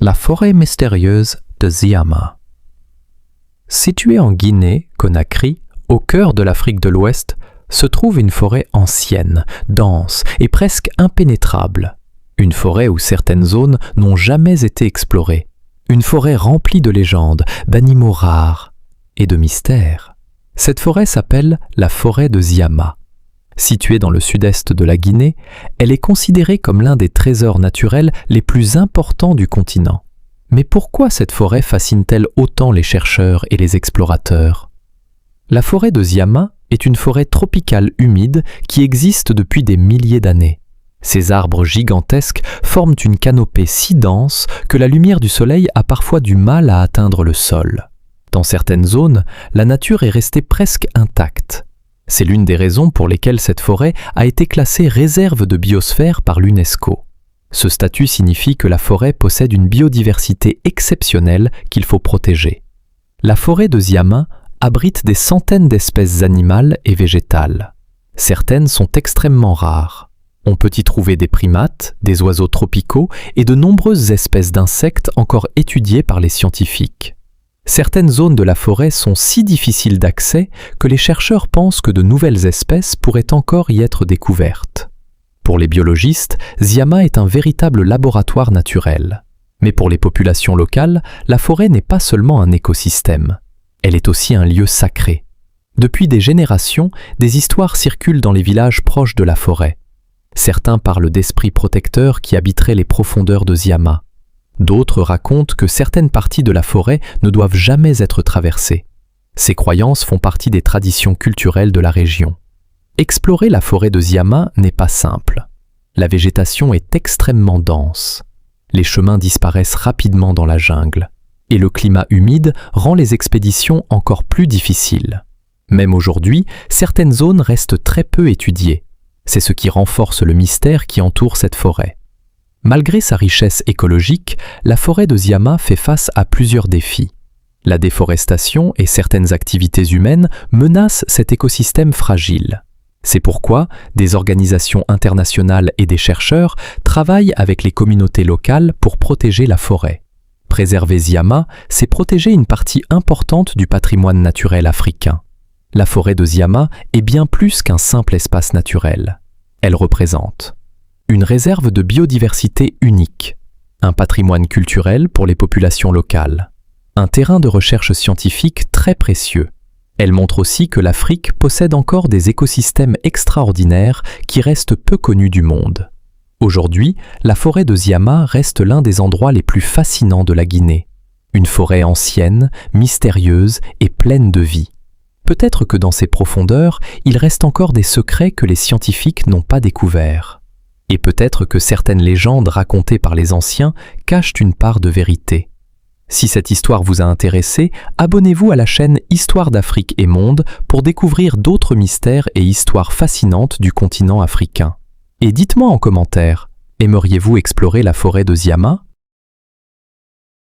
La forêt mystérieuse de Ziama. Située en Guinée, Conakry, au cœur de l'Afrique de l'Ouest, se trouve une forêt ancienne, dense et presque impénétrable. Une forêt où certaines zones n'ont jamais été explorées. Une forêt remplie de légendes, d'animaux rares et de mystères. Cette forêt s'appelle la forêt de Ziama. Située dans le sud-est de la Guinée, elle est considérée comme l'un des trésors naturels les plus importants du continent. Mais pourquoi cette forêt fascine-t-elle autant les chercheurs et les explorateurs? La forêt de Ziama est une forêt tropicale humide qui existe depuis des milliers d'années. Ces arbres gigantesques forment une canopée si dense que la lumière du soleil a parfois du mal à atteindre le sol. Dans certaines zones, la nature est restée presque intacte. C'est l'une des raisons pour lesquelles cette forêt a été classée réserve de biosphère par l'UNESCO. Ce statut signifie que la forêt possède une biodiversité exceptionnelle qu'il faut protéger. La forêt de Ziama abrite des centaines d'espèces animales et végétales. Certaines sont extrêmement rares. On peut y trouver des primates, des oiseaux tropicaux et de nombreuses espèces d'insectes encore étudiées par les scientifiques. Certaines zones de la forêt sont si difficiles d'accès que les chercheurs pensent que de nouvelles espèces pourraient encore y être découvertes. Pour les biologistes, Ziama est un véritable laboratoire naturel. Mais pour les populations locales, la forêt n'est pas seulement un écosystème. Elle est aussi un lieu sacré. Depuis des générations, des histoires circulent dans les villages proches de la forêt. Certains parlent d'esprits protecteurs qui habiteraient les profondeurs de Ziama. D'autres racontent que certaines parties de la forêt ne doivent jamais être traversées. Ces croyances font partie des traditions culturelles de la région. Explorer la forêt de Ziama n'est pas simple. La végétation est extrêmement dense. Les chemins disparaissent rapidement dans la jungle. Et le climat humide rend les expéditions encore plus difficiles. Même aujourd'hui, certaines zones restent très peu étudiées. C'est ce qui renforce le mystère qui entoure cette forêt. Malgré sa richesse écologique, la forêt de Ziama fait face à plusieurs défis. La déforestation et certaines activités humaines menacent cet écosystème fragile. C'est pourquoi des organisations internationales et des chercheurs travaillent avec les communautés locales pour protéger la forêt. Préserver Ziama, c'est protéger une partie importante du patrimoine naturel africain. La forêt de Ziama est bien plus qu'un simple espace naturel. Elle représente une réserve de biodiversité unique, un patrimoine culturel pour les populations locales, un terrain de recherche scientifique très précieux. Elle montre aussi que l'Afrique possède encore des écosystèmes extraordinaires qui restent peu connus du monde. Aujourd'hui, la forêt de Ziama reste l'un des endroits les plus fascinants de la Guinée. Une forêt ancienne, mystérieuse et pleine de vie. Peut-être que dans ses profondeurs, il reste encore des secrets que les scientifiques n'ont pas découverts. Et peut-être que certaines légendes racontées par les anciens cachent une part de vérité. Si cette histoire vous a intéressé, abonnez-vous à la chaîne Histoire d'Afrique et Monde pour découvrir d'autres mystères et histoires fascinantes du continent africain. Et dites-moi en commentaire, aimeriez-vous explorer la forêt de Ziama ?